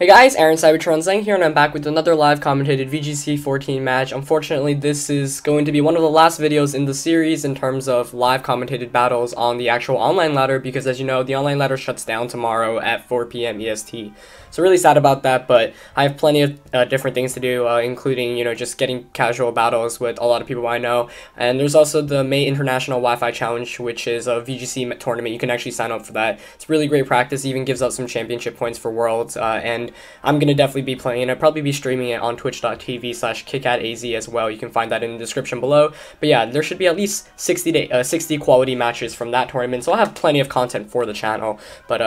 Hey guys, Aaron Cybertron Zheng here, and I'm back with another live commentated VGC 14 match. Unfortunately, this is going to be one of the last videos in the series in terms of live commentated battles on the actual online ladder, because as you know, the online ladder shuts down tomorrow at 4 p.m. EST. So really sad about that, but I have plenty of different things to do, including, just getting casual battles with a lot of people I know. And there's also the May International Wi-Fi Challenge, which is a VGC tournament. You can actually sign up for that. It's really great practice, even gives out some championship points for Worlds, and I'm going to definitely be playing it. I'll probably be streaming it on twitch.tv/KickAtAZ as well. You can find that in the description below. But yeah, there should be at least 60 quality matches from that tournament, so I'll have plenty of content for the channel. But,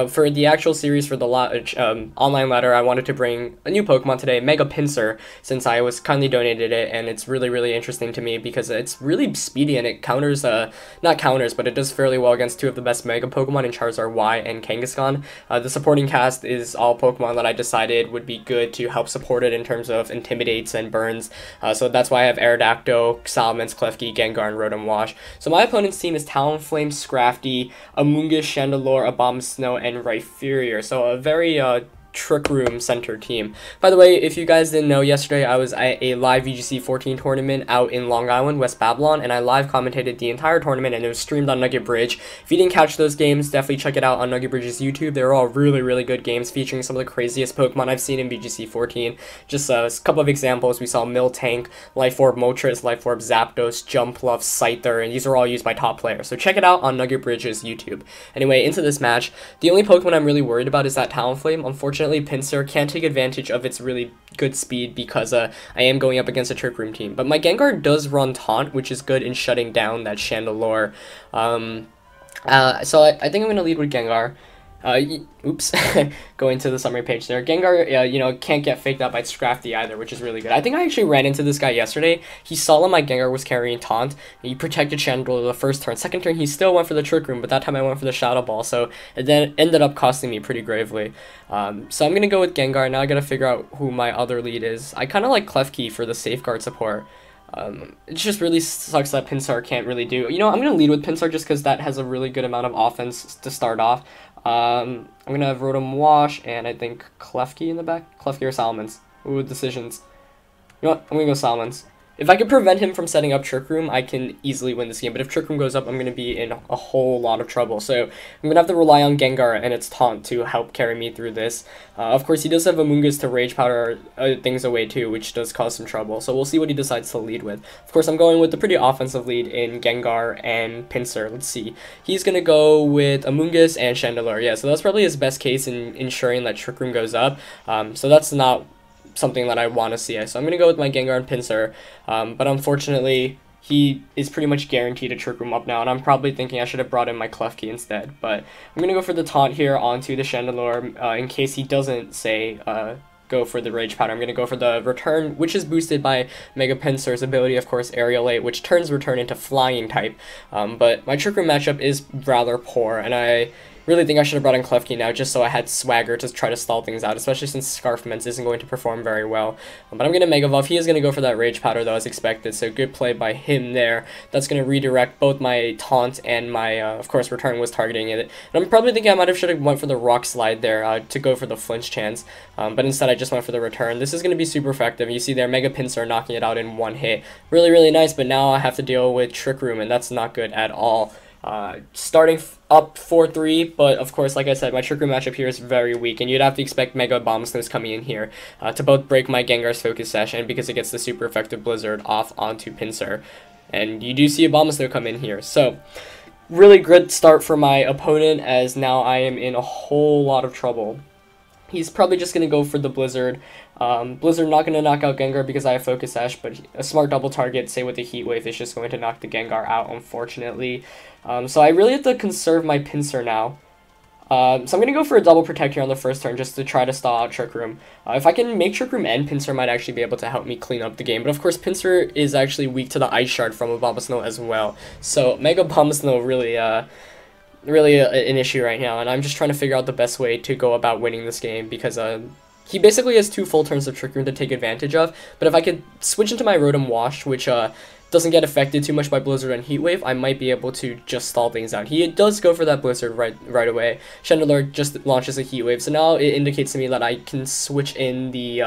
for the actual series for the online ladder, I wanted to bring a new Pokemon today, Mega Pinsir, since I was kindly donated it, and it's really, really interesting to me because it's really speedy and it counters, not counters, but it does fairly well against two of the best Mega Pokemon in Charizard Y and Kangaskhan. The supporting cast is all Pokemon that I decided would be good to help support it in terms of Intimidates and Burns, so that's why I have Aerodactyl, Salamence, Klefki, Gengar, and Rotom Wash. So my opponent's team is Talonflame, Scrafty, Amoonguss, Chandelure, Abomasnow, and Rhyperior, so a very Trick Room center team. By the way, if you guys didn't know, yesterday I was at a live VGC 14 tournament out in Long Island, West Babylon, and I live commentated the entire tournament, and it was streamed on Nugget Bridge. If you didn't catch those games, definitely check it out on Nugget Bridge's YouTube. They were all really, really good games featuring some of the craziest Pokemon I've seen in VGC 14. Just a couple of examples. We saw Miltank, Life Orb Moltres, Life Orb Zapdos, Jumpluff, Scyther, and these are all used by top players. So check it out on Nugget Bridge's YouTube. Anyway, into this match. The only Pokemon I'm really worried about is that Talonflame. Unfortunately, Pinsir can't take advantage of its really good speed because I am going up against a Trick Room team. But my Gengar does run Taunt, which is good in shutting down that Chandelure. So I think I'm going to lead with Gengar. Oops, going to the summary page there. Gengar, can't get faked out by Scrafty either, which is really good. I think I actually ran into this guy yesterday. He saw that my Gengar was carrying Taunt. He protected Chandelure the first turn. Second turn, he still went for the Trick Room, but that time I went for the Shadow Ball, so it then ended up costing me pretty gravely. So I'm going to go with Gengar. Now I got to figure out who my other lead is. I kind of like Klefki for the Safeguard support. It just really sucks that Pinsir can't really do. I'm going to lead with Pinsir just because that has a really good amount of offense to start off. I'm going to have Rotom Wash and I think Klefki in the back. Klefki or Salamence. Ooh, decisions. You know what? I'm going to go Salamence. If I can prevent him from setting up Trick Room, I can easily win this game. But if Trick Room goes up, I'm going to be in a whole lot of trouble. So I'm going to have to rely on Gengar and its Taunt to help carry me through this. Of course, he does have Amoonguss to Rage Powder things away too, which does cause some trouble. So we'll see what he decides to lead with. Of course, I'm going with the pretty offensive lead in Gengar and Pinsir. Let's see. He's going to go with Amoonguss and Chandelure. Yeah, so that's probably his best case in ensuring that Trick Room goes up. So that's not something that I want to see. So I'm going to go with my Gengar and Pinsir, but unfortunately, he is pretty much guaranteed a Trick Room up now, and I'm probably thinking I should have brought in my Klefki instead, but I'm going to go for the Taunt here onto the Chandelure, in case he doesn't say, go for the Rage Powder. I'm going to go for the Return, which is boosted by Mega Pinsir's ability, of course, Aerial 8, which turns Return into Flying type, but my Trick Room matchup is rather poor, and I really think I should have brought in Klefki now just so I had swagger to try to stall things out, especially since Scarfments isn't going to perform very well. But I'm going to Mega Evolve. He is going to go for that Rage Powder though, as expected, so good play by him there. That's going to redirect both my Taunt and my, of course, Return was targeting it. And I'm probably thinking I should have went for the Rock Slide there to go for the flinch chance, but instead I just went for the Return. This is going to be super effective. You see there, Mega Pinsir knocking it out in one hit. Really, really nice, but now I have to deal with Trick Room, and that's not good at all. Starting up 4-3, but of course, like I said, my Trick Room matchup here is very weak, and you'd have to expect Mega Abomasnows coming in here to both break my Gengar's Focus Sash, and because it gets the super effective Blizzard off onto Pinsir. And you do see Abomasnow come in here, so really good start for my opponent, as now I am in a whole lot of trouble. He's probably just going to go for the Blizzard. Blizzard not going to knock out Gengar because I have Focus Sash, but a smart double target, say with the Heat Wave, is just going to knock the Gengar out, unfortunately. So I really have to conserve my Pinsir now. So I'm going to go for a double Protect here on the first turn just to try to stall out Trick Room. If I can make Trick Room end, Pinsir might actually be able to help me clean up the game. But of course, Pinsir is actually weak to the Ice Shard from Abomasnow as well. So Mega Abomasnow really an issue right now, and I'm just trying to figure out the best way to go about winning this game because he basically has 2 full turns of Trick Room to take advantage of, but if I could switch into my Rotom Wash, which doesn't get affected too much by Blizzard and Heat Wave, I might be able to just stall things out. He does go for that Blizzard right away. Chandelure just launches a Heat Wave, so now it indicates to me that I can switch in the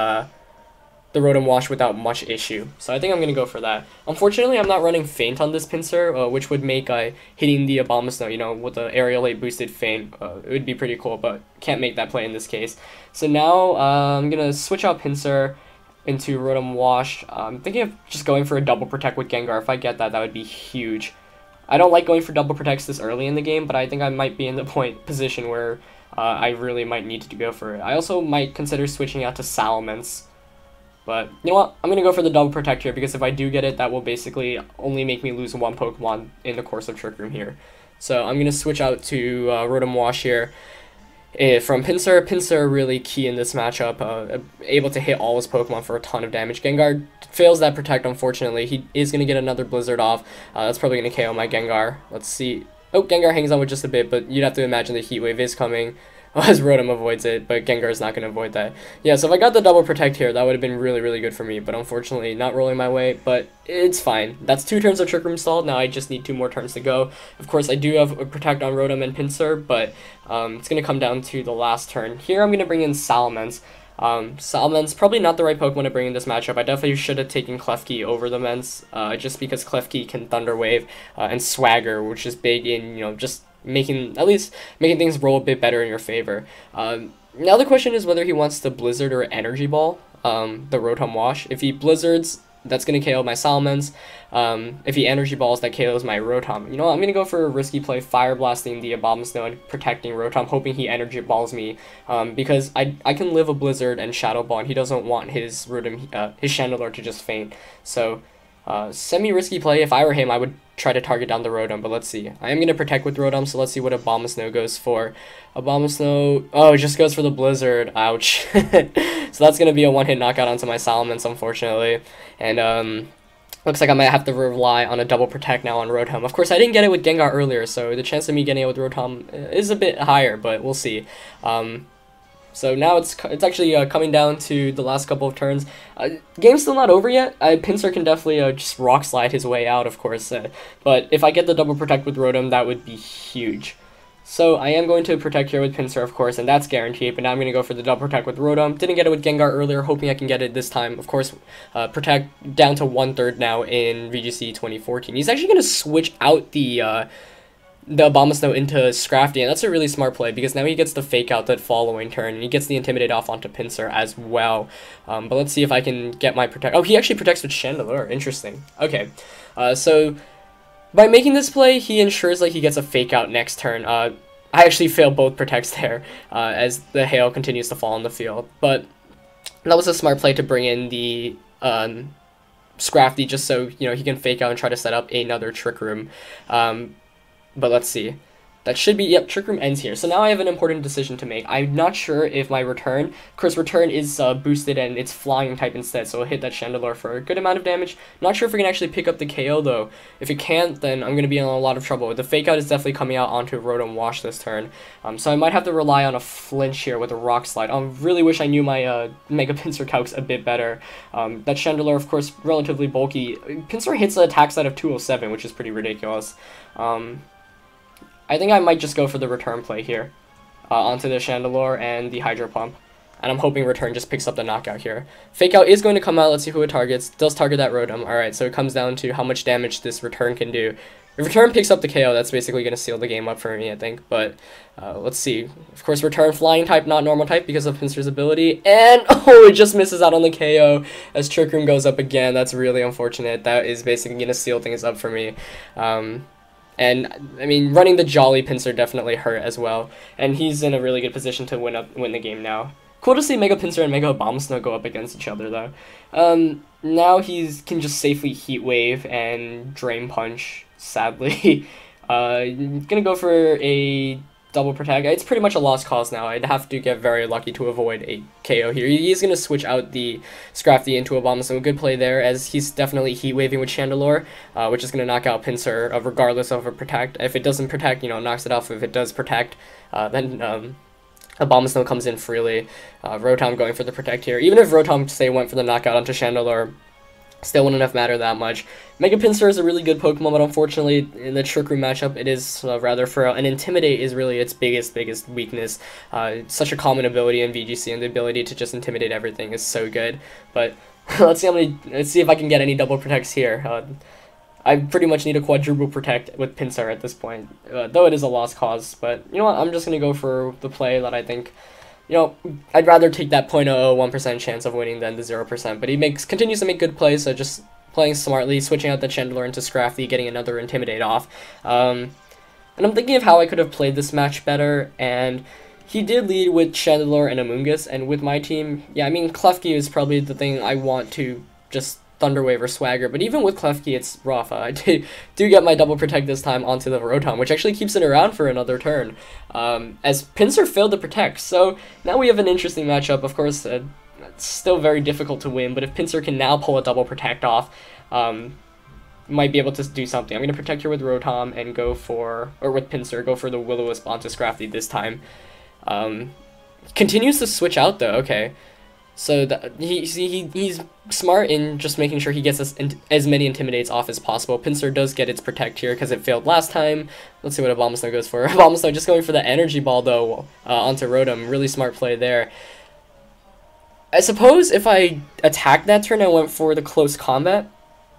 Rotom Wash without much issue. So I think I'm going to go for that. Unfortunately, I'm not running Feint on this Pinsir, which would make hitting the Abomasnow, you know, with the Aerial 8 boosted Feint, it would be pretty cool, but can't make that play in this case. So now I'm going to switch out Pinsir into Rotom Wash. I'm thinking of just going for a double protect with Gengar. If I get that, that would be huge. I don't like going for double protects this early in the game, but I think I might be in the position where I really might need to go for it. I also might consider switching out to Salamence. But, you know what, I'm going to go for the double protect here, because if I do get it, that will basically only make me lose 1 Pokemon in the course of Trick Room here. So I'm going to switch out to Rotom Wash here. From Pinsir. Pinsir really key in this matchup, able to hit all his Pokemon for a ton of damage. Gengar fails that protect, unfortunately. He is going to get another Blizzard off. That's probably going to KO my Gengar. Let's see. Oh, Gengar hangs on with just a bit, but you'd have to imagine the Heat Wave is coming. As Rotom avoids it, but Gengar is not going to avoid that. Yeah, so if I got the double protect here, that would have been really, really good for me, but unfortunately not rolling my way, but it's fine. That's 2 turns of Trick Room stalled. Now I just need 2 more turns to go. Of course, I do have a protect on Rotom and Pinsir, but it's going to come down to the last turn. Here I'm going to bring in Salamence. Salamence, probably not the right Pokemon to bring in this matchup. I definitely should have taken Klefki over the Mence, just because Klefki can Thunder Wave and Swagger, which is big in, you know, just making things roll a bit better in your favor. Now the question is whether he wants to Blizzard or Energy Ball the Rotom Wash. If he Blizzards, that's going to KO my Salamence. If he Energy Balls, that KOs my Rotom. You know what, I'm going to go for a risky play, Fire Blasting the Abomasnow and protecting Rotom, hoping he Energy Balls me, because I can live a Blizzard and Shadow Ball, and he doesn't want his his Chandelure to just faint. So semi-risky play. If I were him, I would try to target down the Rotom, but let's see. I am going to protect with Rotom, so let's see what Abomasnow goes for. Abomasnow, oh, it just goes for the Blizzard. Ouch. So that's going to be a one-hit knockout onto my Salamence, unfortunately. And looks like I might have to rely on a double protect now on Rotom. Of course, I didn't get it with Gengar earlier, so the chance of me getting it with Rotom is a bit higher, but we'll see. So now it's actually coming down to the last couple of turns. Game's still not over yet. Pinsir can definitely just Rock Slide his way out, of course. But if I get the double protect with Rotom, that would be huge. So I am going to protect here with Pinsir, of course, and that's guaranteed. But now I'm going to go for the double protect with Rotom. Didn't get it with Gengar earlier, hoping I can get it this time. Of course, protect down to 1/3 now in VGC 2014. He's actually going to switch out the Abomasnow into Scrafty, and that's a really smart play, because now he gets the Fake Out that following turn, and he gets the Intimidate off onto Pinsir as well. But let's see if I can get my protect. Oh, he actually protects with Chandelure. Interesting. Okay, so by making this play, he ensures like he gets a Fake Out next turn. I actually failed both protects there, as the hail continues to fall on the field. But that was a smart play to bring in the Scrafty, just so you know he can Fake Out and try to set up another Trick Room. But let's see. That should be, yep, Trick Room ends here. So now I have an important decision to make. I'm not sure if my return, of course return is boosted and it's flying type instead, so it'll hit that Chandelure for a good amount of damage. Not sure if we can actually pick up the KO though. If it can't, then I'm going to be in a lot of trouble. The Fake Out is definitely coming out onto Rotom Wash this turn. So I might have to rely on a flinch here with a Rock Slide. I really wish I knew my Mega Pinsir calcs a bit better. That Chandelure, of course, relatively bulky. Pinsir hits an attack side of 207, which is pretty ridiculous. I think I might just go for the return play here onto the Chandelure and the Hydro Pump. And I'm hoping return just picks up the knockout here. Fake Out is going to come out. Let's see who it targets. It does target that Rotom. Alright, so it comes down to how much damage this return can do. If return picks up the KO, that's basically going to seal the game up for me, I think. But let's see. Of course, return flying type, not normal type because of Pinsir's ability. And, oh, it just misses out on the KO as Trick Room goes up again. That's really unfortunate. That is basically going to seal things up for me. And, I mean, running the Jolly Pinsir definitely hurt as well. And he's in a really good position to win the game now. Cool to see Mega Pinsir and Mega Abomasnow go up against each other, though. Now he can just safely Heat Wave and Drain Punch, sadly. Gonna go for a double protect. It's pretty much a lost cause now. I'd have to get very lucky to avoid a KO here. He's going to switch out the Scrafty into Abomasnow. Good play there, as he's definitely Heat Waving with Chandelure, which is going to knock out Pinsir, regardless of a protect. If it doesn't protect, you know, knocks it off. If it does protect, then Abomasnow comes in freely. Rotom going for the Protect here. Even if Rotom, say, went for the knockout onto Chandelure, still wouldn't have mattered that much. Mega Pinsir is a really good Pokemon, but unfortunately, in the Trick Room matchup, it is rather frail, and Intimidate is really its biggest weakness. Such a common ability in VGC, and the ability to just intimidate everything is so good. But let's see if I can get any double protects here. I pretty much need a quadruple protect with Pinsir at this point, though it is a lost cause. But you know what? I'm just gonna go for the play that I think. You know, I'd rather take that 0.001% chance of winning than the 0%. But he continues to make good plays, so just playing smartly, switching out the Chandelure into Scrafty, getting another Intimidate off. And I'm thinking of how I could have played this match better, and he did lead with Chandelure and Amoonguss, and with my team, yeah, I mean, Klefki is probably the thing I want to just Thunderwave or Swagger, but even with Klefki, it's rough. I do get my double protect this time onto the Rotom, which actually keeps it around for another turn, as Pinsir failed to protect. So now we have an interesting matchup. Of course, it's still very difficult to win, but if Pinsir can now pull a double protect off, might be able to do something. I'm going to protect here with Rotom and go for, or with Pinsir, go for the Will-O-Wisp onto Scrafty this time. Continues to switch out though, okay. So he's smart in just making sure he gets as many Intimidates off as possible. Pinsir does get its Protect here because it failed last time. Let's see what Abomasnow goes for. Abomasnow just going for the Energy Ball though onto Rotom. Really smart play there. I suppose if I attacked that turn, I went for the Close Combat,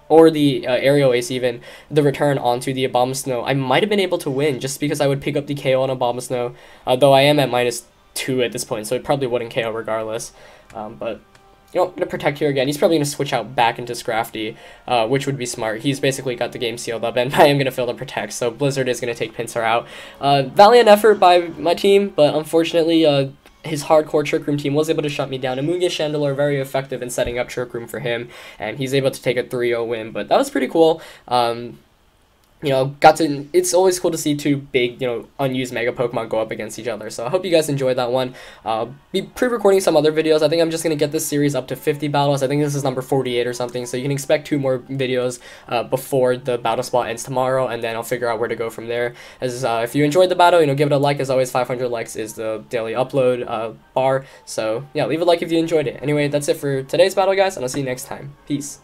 or the Aerial Ace even, the return onto the Abomasnow, I might have been able to win just because I would pick up the KO on Abomasnow, though I am at -2 at this point, so it probably wouldn't KO regardless. But, you know, I'm going to protect here again. He's probably going to switch out back into Scrafty, which would be smart. He's basically got the game sealed up, and I am going to fail to protect, so Blizzard is going to take Pinsir out. Valiant effort by my team, but unfortunately, his hardcore Trick Room team was able to shut me down. Amoonguss Chandelure very effective in setting up Trick Room for him, and he's able to take a 3-0 win, but that was pretty cool. You know, it's always cool to see two big, you know, unused Mega Pokemon go up against each other. So I hope you guys enjoyed that one. Be pre-recording some other videos. I think I'm just going to get this series up to 50 battles. I think this is number 48 or something. So you can expect 2 more videos before the battle spot ends tomorrow. And then I'll figure out where to go from there. As if you enjoyed the battle, you know, give it a like. As always, 500 likes is the daily upload bar. So yeah, leave a like if you enjoyed it. Anyway, that's it for today's battle, guys. And I'll see you next time. Peace.